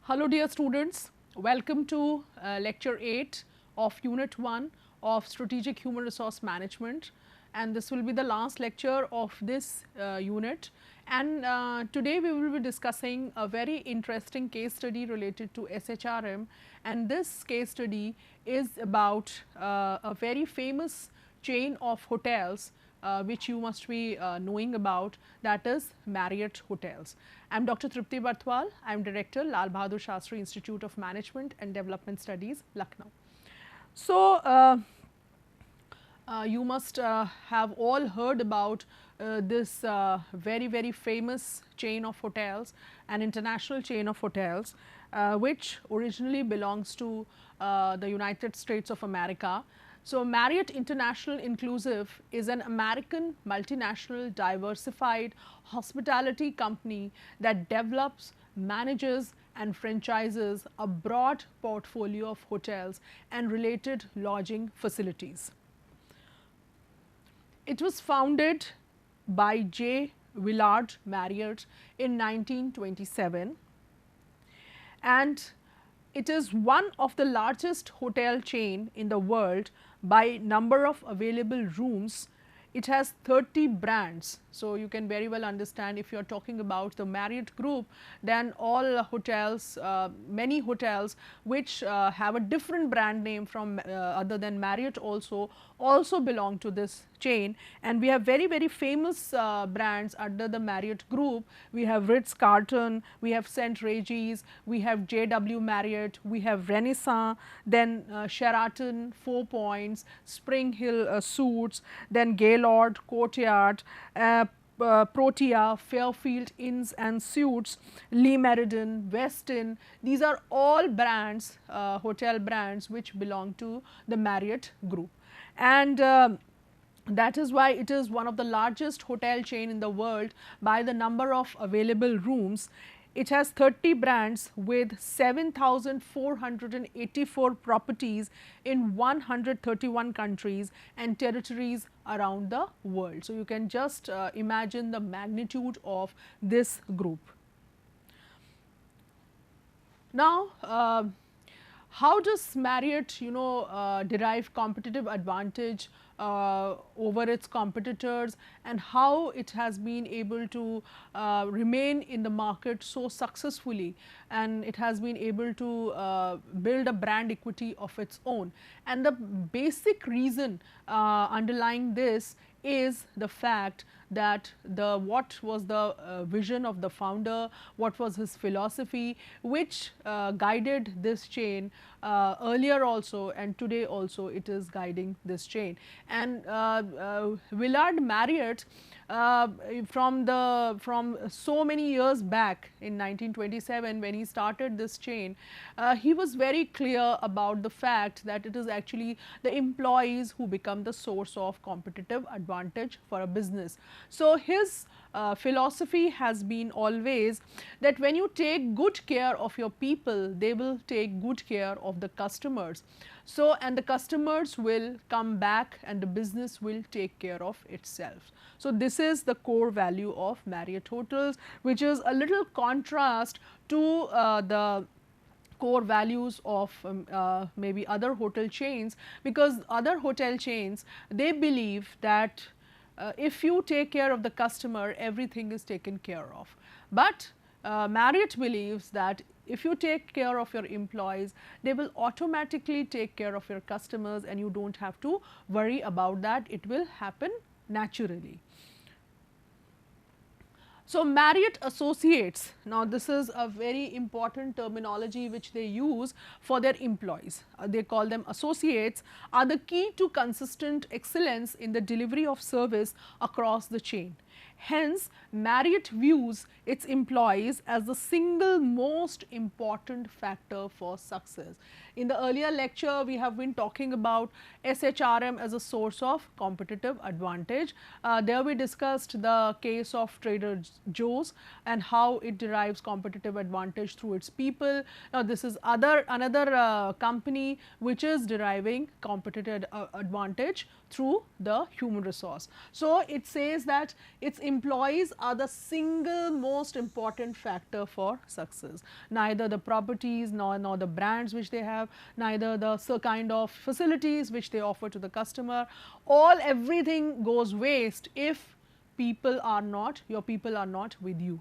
Hello dear students, welcome to lecture 8 of unit 1 of strategic human resource management, and this will be the last lecture of this unit. And today we will be discussing a very interesting case study related to SHRM, and this case study is about a very famous chain of hotels which you must be knowing about, that is Marriott Hotels. I am Dr. Tripti Barthwal, I am Director, Lal Bahadur Shastri Institute of Management and Development Studies, Lucknow. So, you must have all heard about this very famous chain of hotels, an international chain of hotels, which originally belongs to the United States of America. So, Marriott International Inclusive is an American multinational diversified hospitality company that develops, manages and franchises a broad portfolio of hotels and related lodging facilities. It was founded by J. Willard Marriott in 1927, and it is one of the largest hotel chain in the world by number of available rooms. It has 30 brands. So, you can very well understand, if you are talking about the Marriott group, then all hotels, many hotels which have a different brand name from other than Marriott also belong to this chain, and we have very famous brands under the Marriott group. We have Ritz Carlton, we have St. Regis, we have JW Marriott, we have Renaissance, then Sheraton, Four Points, Spring Hill Suites, then Gaylord, Courtyard, Protea, Fairfield Inns and Suites, Lee Meridien, Westin. These are all brands, hotel brands which belong to the Marriott group, and that is why it is one of the largest hotel chain in the world by the number of available rooms. It has 30 brands with 7,484 properties in 131 countries and territories around the world. So, you can just imagine the magnitude of this group. Now, how does Marriott derive competitive advantage over its competitors, and how it has been able to remain in the market so successfully, and it has been able to build a brand equity of its own. And the basic reason underlying this is the fact that what was the vision of the founder, what was his philosophy, which guided this chain earlier also, and today also it is guiding this chain. And Willard Marriott, from so many years back in 1927 when he started this chain, he was very clear about the fact that it is actually the employees who become the source of competitive advantage for a business. So, his philosophy has been always that when you take good care of your people, they will take good care of the customers. So, and the customers will come back and the business will take care of itself. So, this is the core value of Marriott Hotels, which is a little contrast to the core values of maybe other hotel chains, because other hotel chains, they believe that if you take care of the customer, everything is taken care of. But Marriott believes that if you take care of your employees, they will automatically take care of your customers, and you do not have to worry about that, it will happen naturally. So, Marriott Associates, now this is a very important terminology which they use for their employees. They call them associates, are the key to consistent excellence in the delivery of service across the chain. Hence, Marriott views its employees as the single most important factor for success. In the earlier lecture, we have been talking about SHRM as a source of competitive advantage. There we discussed the case of Trader Joe's and how it derives competitive advantage through its people. Now, this is another company which is deriving competitive advantage through the human resource. So, it says that its employees are the single most important factor for success. Neither the properties nor the brands which they have, neither the kind of facilities which they offer to the customer, everything goes waste if your people are not with you.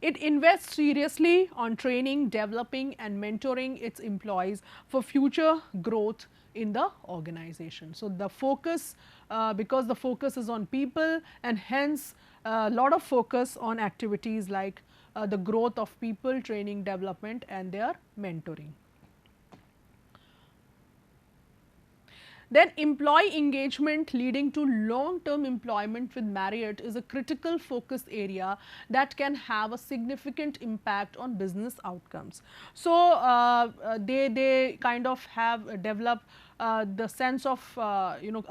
It invests seriously on training, developing and mentoring its employees for future growth in the organization. So, the focus, because the focus is on people, and hence a lot of focus on activities like the growth of people, training, development and their mentoring. Then employee engagement leading to long-term employment with Marriott is a critical focus area that can have a significant impact on business outcomes. So, they kind of have developed the sense of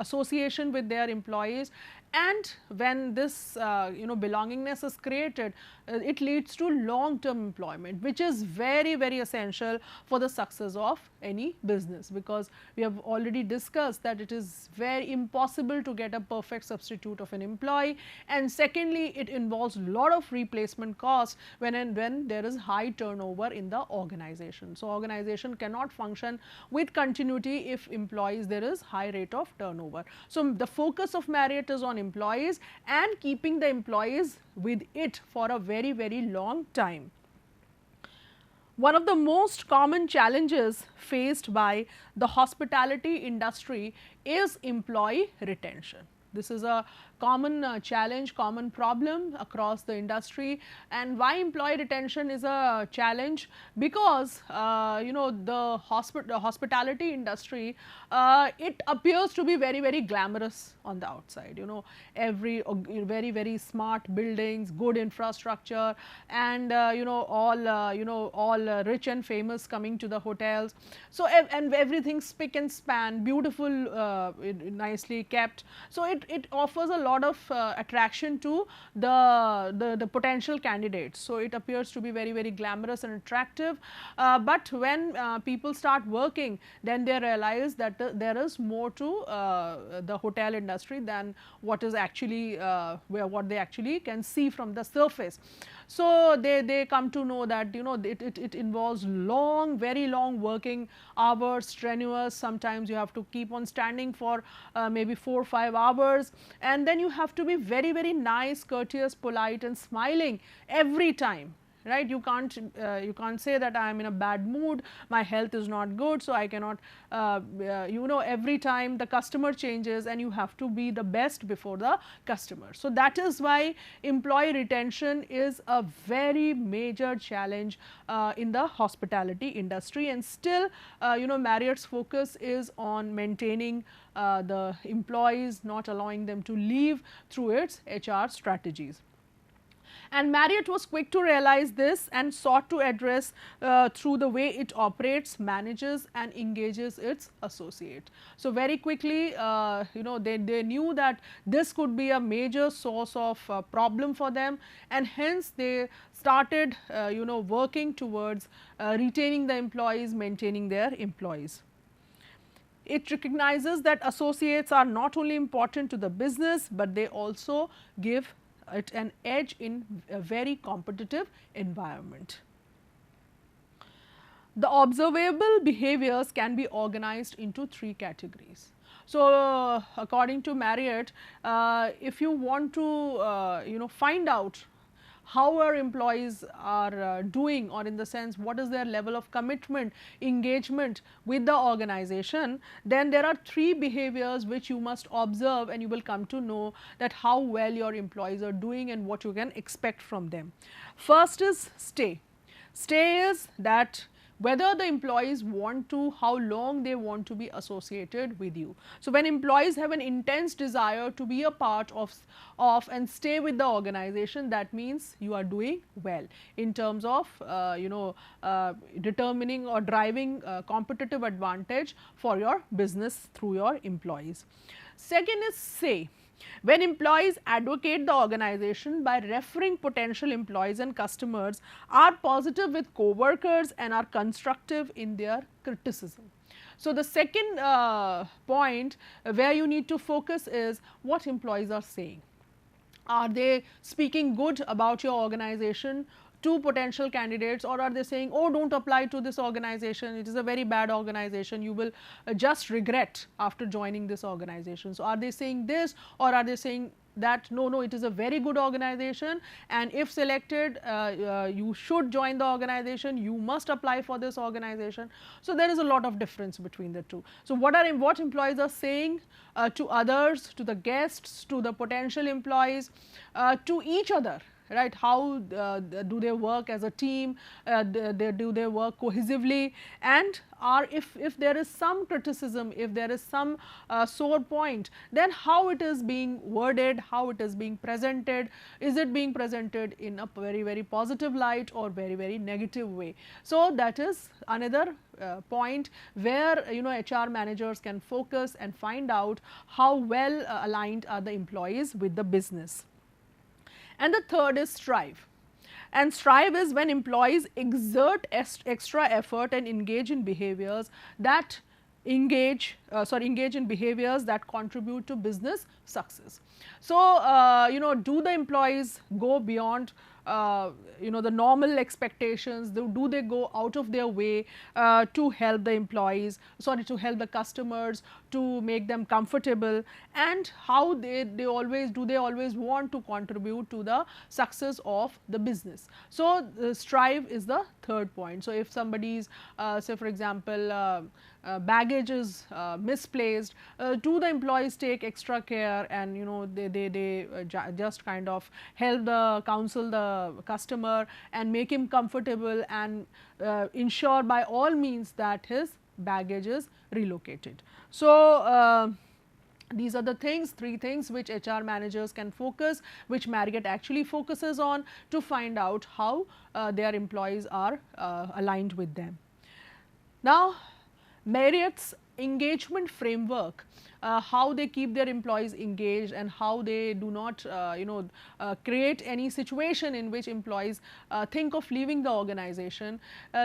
association with their employees, and when this belongingness is created, it leads to long term employment, which is very essential for the success of any business, because we have already discussed that it is very impossible to get a perfect substitute of an employee, and secondly it involves a lot of replacement costs when there is high turnover in the organization. So, organization cannot function with continuity if there is high rate of turnover. So, the focus of Marriott is on employees and keeping the employees with it for a very long time. One of the most common challenges faced by the hospitality industry is employee retention. This is a common challenge, common problem across the industry. And why employee retention is a challenge? Because the hospitality industry, it appears to be very glamorous on the outside. Every very smart buildings, good infrastructure, and all rich and famous coming to the hotels. So, and everything spick and span, beautiful, nicely kept. So, it offers a lot of attraction to the potential candidates. So, it appears to be very glamorous and attractive, but when people start working, then they realize that there is more to the hotel industry than what is actually what they actually can see from the surface. So, they come to know that it involves very long working hours, strenuous. Sometimes you have to keep on standing for maybe 4 or 5 hours, and then you have to be very nice, courteous, polite and smiling every time. Right, you can't say that I am in a bad mood, my health is not good, so I cannot. Every time the customer changes, and you have to be the best before the customer. So, that is why employee retention is a very major challenge in the hospitality industry, and still Marriott's focus is on maintaining the employees, not allowing them to leave through its HR strategies. And Marriott was quick to realize this and sought to address through the way it operates, manages and engages its associate. So, very quickly they knew that this could be a major source of problem for them, and hence they started working towards retaining the employees, maintaining their employees. It recognizes that associates are not only important to the business, but they also give it an edge in a very competitive environment. The observable behaviors can be organized into 3 categories. So, according to Marriott, if you want to find out how our employees are doing, or in the sense what is their level of commitment, engagement with the organization, then there are 3 behaviors which you must observe, and you will come to know that how well your employees are doing and what you can expect from them. First is stay. Stay is that whether the employees want to, how long they want to be associated with you. So, when employees have an intense desire to be a part of and stay with the organization, that means you are doing well in terms of determining or driving competitive advantage for your business through your employees. Second is say. When employees advocate the organization by referring potential employees and customers, are positive with co-workers and are constructive in their criticism. So, the second point where you need to focus is what employees are saying. Are they speaking good about your organization to potential candidates, or are they saying, oh, don't apply to this organization, it is a very bad organization, you will just regret after joining this organization. So, are they saying this, or are they saying that no, no, it is a very good organization, and if selected you should join the organization, you must apply for this organization. So, there is a lot of difference between the two. So, what employees are saying to others, to the guests, to the potential employees, to each other, right? How do they work as a team, do they work cohesively, and if there is some criticism, if there is some sore point, then how it is being worded, how it is being presented, is it being presented in a very, very positive light or very, very negative way. So, that is another point where HR managers can focus and find out how well aligned are the employees with the business. And the third is strive. And strive is when employees exert extra effort and engage in behaviors that engage in behaviors that contribute to business success. So, do the employees go beyond the normal expectations, do they go out of their way to help the employees, to help the customers, to make them comfortable, and how they always want to contribute to the success of the business. So, strive is the third point. So, if somebody's say for example baggage is misplaced, do the employees take extra care, and they just kind of help the counsel the customer and make him comfortable, and ensure by all means that his baggage is relocated. So, these are the things, three things which HR managers can focus, which Marriott actually focuses on to find out how their employees are aligned with them. Now, Marriott's engagement framework, how they keep their employees engaged and how they do not create any situation in which employees think of leaving the organization.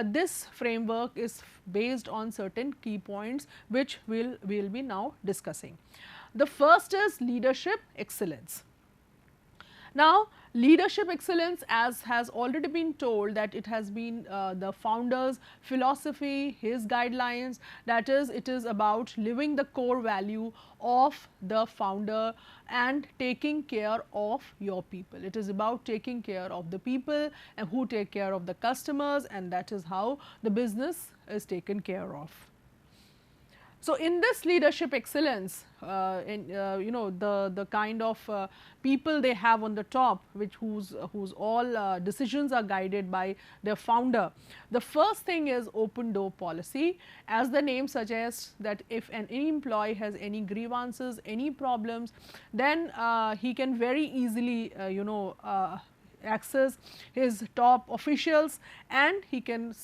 This framework is based on certain key points which we will be now discussing. The first is leadership excellence. Now, leadership excellence, as has already been told, that it has been the founder's philosophy, his guidelines, that is, it is about living the core value of the founder and taking care of your people. It is about taking care of the people and who take care of the customers, and that is how the business is taken care of. So, in this leadership excellence, the kind of people they have on the top, whose all decisions are guided by their founder. The first thing is open door policy. As the name suggests, that if any employee has any grievances, any problems, then he can very easily access his top officials, and he can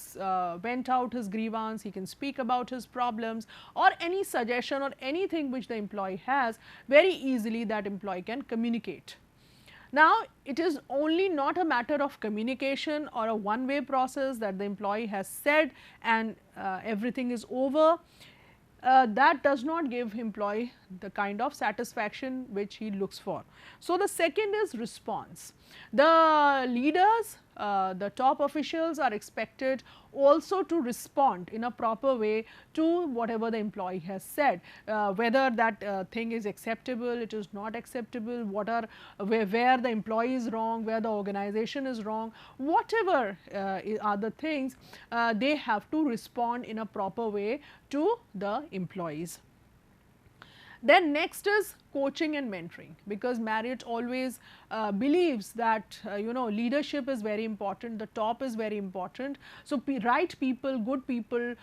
vent out his grievance, he can speak about his problems or any suggestion or anything which the employee has. Very easily that employee can communicate. Now, it is only not a matter of communication or a one-way process that the employee has said and everything is over. That does not give employee the kind of satisfaction which he looks for. So, the second is response. The leaders, the top officials are expected also to respond in a proper way to whatever the employee has said, whether that thing is acceptable, it is not acceptable, where the employee is wrong, where the organization is wrong, whatever are the things, they have to respond in a proper way to the employees. Then next is coaching and mentoring, because Marriott always believes that leadership is very important, the top is very important. So, right people, good people,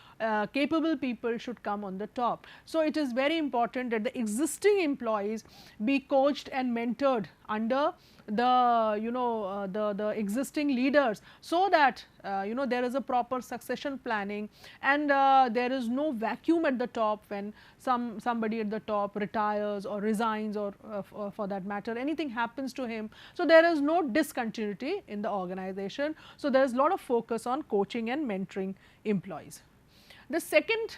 capable people should come on the top. So, it is very important that the existing employees be coached and mentored under the existing leaders, so that there is a proper succession planning, and there is no vacuum at the top when somebody at the top retires or resigns, or for that matter anything happens to him. So, there is no discontinuity in the organization. So, there is a lot of focus on coaching and mentoring employees. The second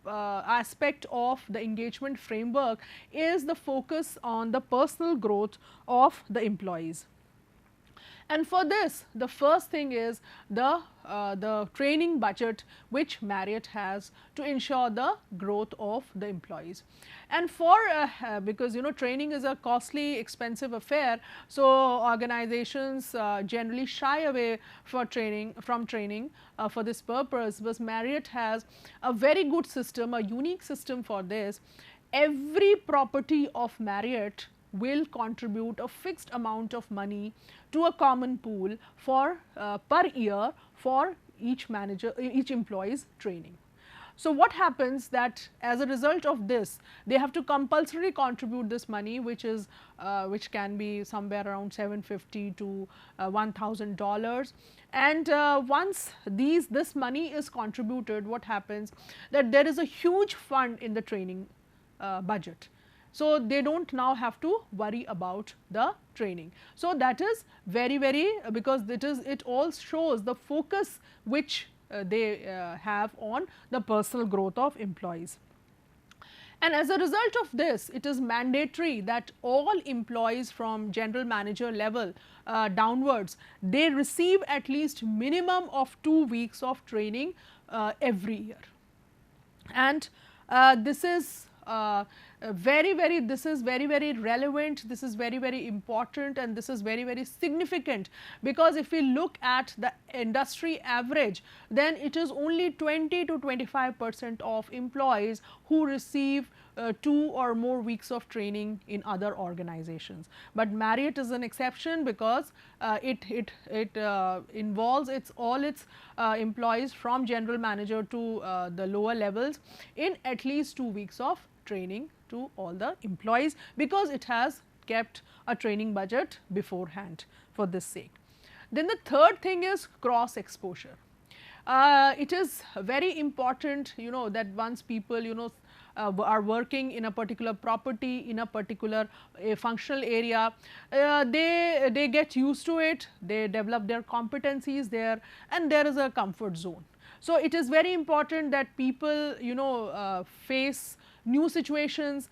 aspect of the engagement framework is the focus on the personal growth of the employees. And for this, the first thing is the training budget which Marriott has to ensure the growth of the employees. And for because training is a costly, expensive affair, so organizations generally shy away from training for this purpose. But Marriott has a very good system, a unique system for this. Every property of Marriott will contribute a fixed amount of money to a common pool for per year for each employee's training. So what happens that as a result of this, they have to compulsorily contribute this money, which is which can be somewhere around $750 to $1,000. And once this money is contributed, what happens that there is a huge fund in the training budget. So they don't now have to worry about the training. So that is very because it all shows the focus which they have on the personal growth of employees. And as a result of this, it is mandatory that all employees from general manager level downwards, they receive at least minimum of 2 weeks of training every year. And this is very relevant, this is very important, and this is very significant, because if we look at the industry average, then it is only 20 to 25% of employees who receive 2 or more weeks of training in other organizations. But Marriott is an exception, because it involves all its employees from general manager to the lower levels in at least 2 weeks of training to all the employees, because it has kept a training budget beforehand for this sake. Then the third thing is cross exposure. It is very important, that once people are working in a particular property, in a particular functional area, they get used to it, they develop their competencies there, and there is a comfort zone. So it is very important that people face new situations,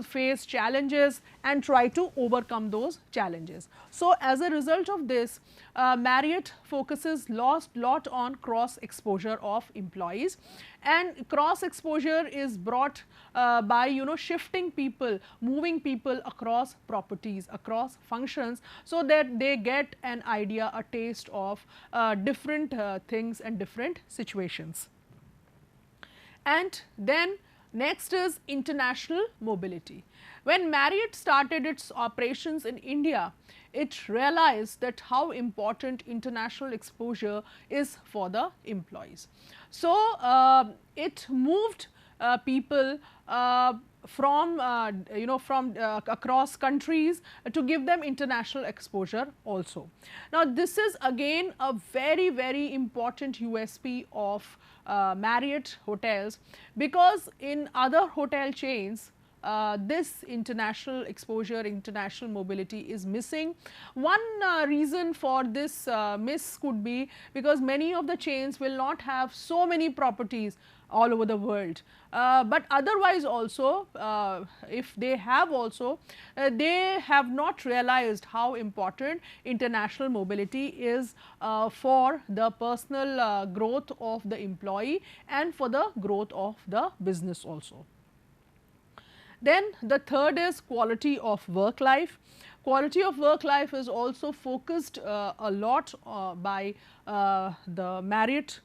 face challenges, and try to overcome those challenges. So as a result of this, Marriott focuses lot on cross exposure of employees, and cross exposure is brought by shifting people, moving people across properties, across functions, so that they get an idea, a taste of different things and different situations. And then next is international mobility. When Marriott started its operations in India, it realized that how important international exposure is for the employees. So it moved people from across countries to give them international exposure also. Now this is again a very important USP of Marriott hotels, because in other hotel chains this international exposure, international mobility is missing. One reason for this miss could be because many of the chains will not have so many properties all over the world, but otherwise also if they have also, they have not realized how important international mobility is for the personal growth of the employee and for the growth of the business also. Then the third is quality of work life. Quality of work life is also focused a lot by the Marriott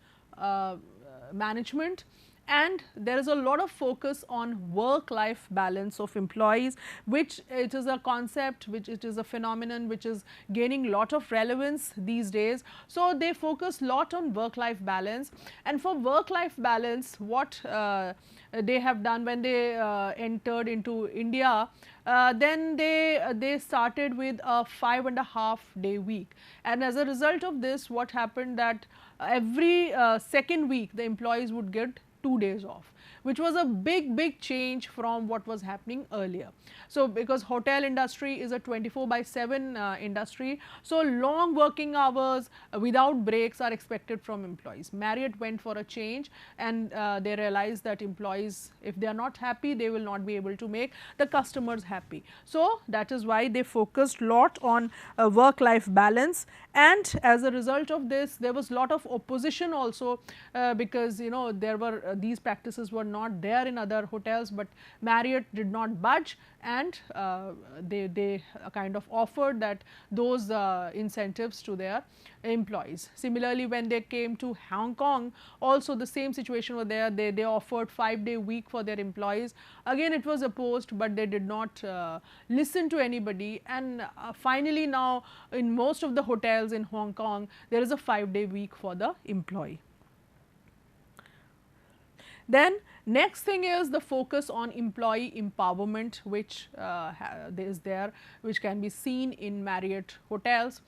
management, and there is a lot of focus on work life balance of employees, which it is a concept, which it is a phenomenon which is gaining lot of relevance these days. So they focus lot on work life balance, and for work life balance, what they have done when they entered into India, then they started with a 5.5 day week, and as a result of this, what happened that every second week the employees would get 2 days off, which was a big change from what was happening earlier. So, because hotel industry is a 24/7 industry, so long working hours without breaks are expected from employees. Marriott went for a change, and they realized that employees, if they are not happy, they will not be able to make the customers happy. So, that is why they focused lot on work life balance, and as a result of this there was lot of opposition also, because there were these practices were not there in other hotels, but Marriott did not budge, and they kind of offered that those incentives to their employees. Similarly, when they came to Hong Kong, also the same situation was there. They offered 5-day week for their employees. Again, it was opposed, but they did not listen to anybody, and finally now in most of the hotels in Hong Kong there is a 5-day week for the employee. Then next thing is the focus on employee empowerment, which is there, which can be seen in Marriott hotels.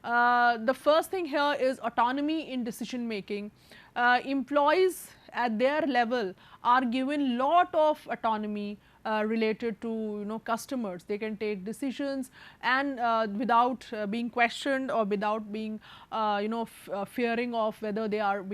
The first thing here is autonomy in decision making. Employees at their level are given lot of autonomy related to customers. They can take decisions, and without being questioned or without being fearing of whether they are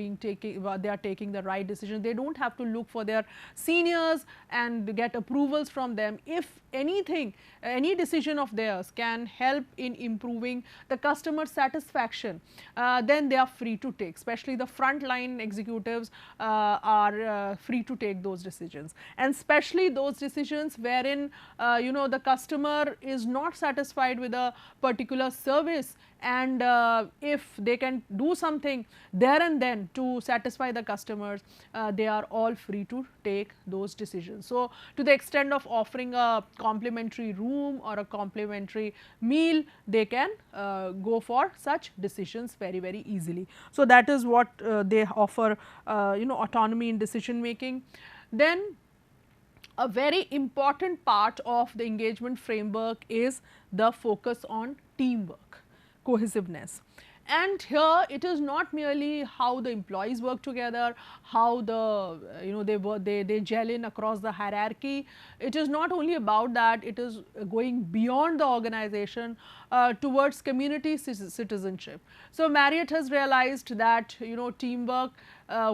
taking the right decision. They don't have to look for their seniors and get approvals from them. If anything, any decision of theirs can help in improving the customer satisfaction, then they are free to take. Especially the frontline executives are free to take those decisions, and especially those decisions wherein the customer is not satisfied with a particular service, and if they can do something there and then to satisfy the customers, they are all free to take those decisions. So, to the extent of offering a complimentary room or a complimentary meal, they can go for such decisions very easily. So, that is what they offer, autonomy in decision making. Then a very important part of the engagement framework is the focus on teamwork, cohesiveness. And here it is not merely how the employees work together, how they gel in across the hierarchy. It is not only about that, it is going beyond the organization towards community citizenship. So, Marriott has realized that teamwork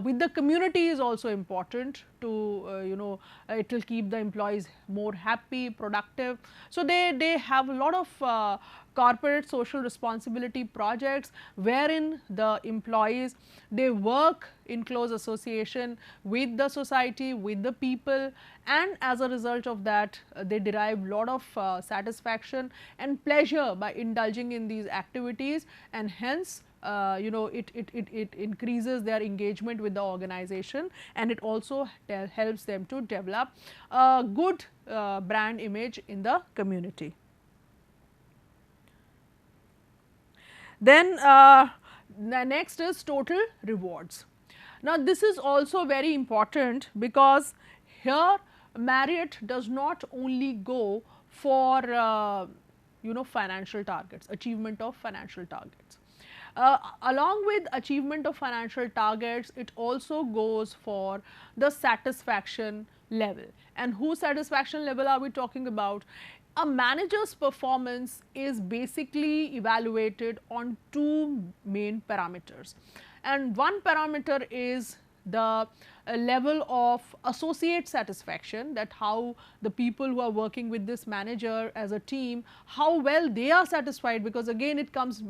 with the community is also important to it will keep the employees more happy, productive. So, they have a lot of corporate social responsibility projects wherein the employees, they work in close association with the society, with the people, and as a result of that they derive lot of satisfaction and pleasure by indulging in these activities, and hence it increases their engagement with the organization, and it also helps them to develop a good brand image in the community. Then the next is total rewards. Now, this is also very important because here Marriott does not only go for financial targets, achievement of financial targets. Along with achievement of financial targets, it also goes for the satisfaction level. And whose satisfaction level are we talking about? A manager's performance is basically evaluated on two main parameters, and one parameter is the level of associate satisfaction, that how the people who are working with this manager as a team, how well they are satisfied, because again it comes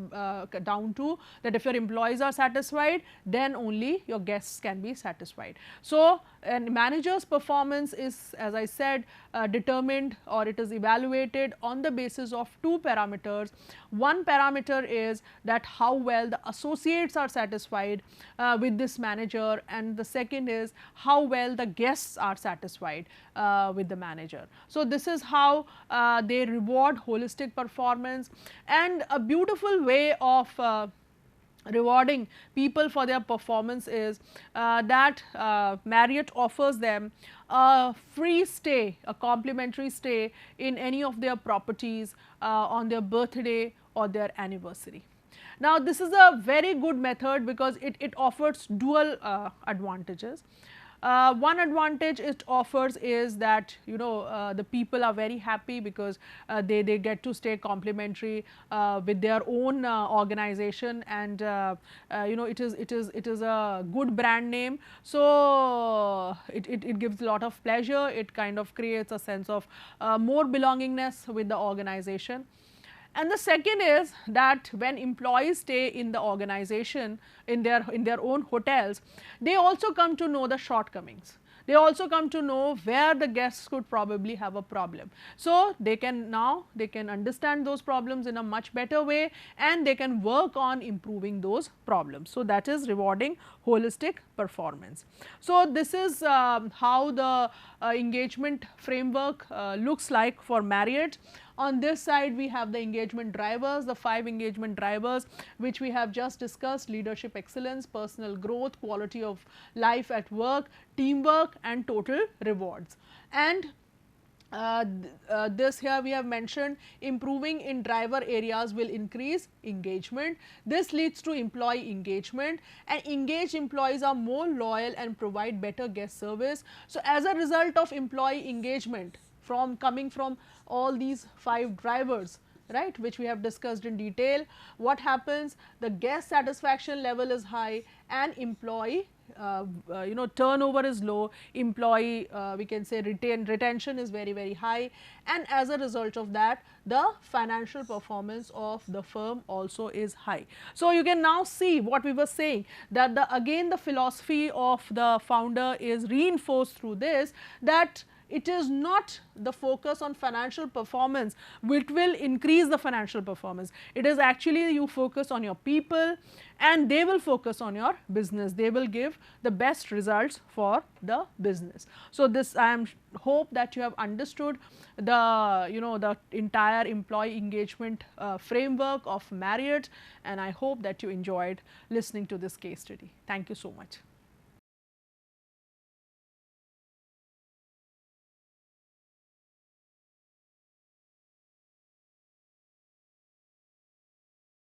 down to that if your employees are satisfied, then only your guests can be satisfied. So, a manager's performance is, as I said, determined, or it is evaluated on the basis of two parameters. One parameter is that how well the associates are satisfied with this manager, and the second is how well the guests are satisfied with the manager. So, this is how they reward holistic performance, and a beautiful way of rewarding people for their performance is that Marriott offers them a free stay, a complimentary stay in any of their properties on their birthday or their anniversary. Now, this is a very good method because it offers dual advantages. One advantage it offers is that the people are very happy because they get to stay complementary with their own organization, and it is a good brand name. So it gives a lot of pleasure. It kind of creates a sense of more belongingness with the organization. And the second is that when employees stay in the organization, in their own hotels, they also come to know the shortcomings. They also come to know where the guests could probably have a problem. So they can understand those problems in a much better way, and they can work on improving those problems. So that is rewarding holistic performance. So this is how the engagement framework looks like for Marriott. On this side, we have the engagement drivers, the 5 engagement drivers which we have just discussed: leadership excellence, personal growth, quality of life at work, teamwork, and total rewards. And this here we have mentioned, improving in driver areas will increase engagement. This leads to employee engagement, and engaged employees are more loyal and provide better guest service. So as a result of employee engagement coming from all these 5 drivers, right, which we have discussed in detail, what happens? The guest satisfaction level is high, and employee turnover is low, employee we can say retention is very high, and as a result of that, the financial performance of the firm also is high. So you can now see what we were saying, that again the philosophy of the founder is reinforced through this, that it is not the focus on financial performance which will increase the financial performance. It is actually you focus on your people, and they will focus on your business. They will give the best results for the business. So this, I hope that you have understood the entire employee engagement framework of Marriott, and I hope that you enjoyed listening to this case study. Thank you so much.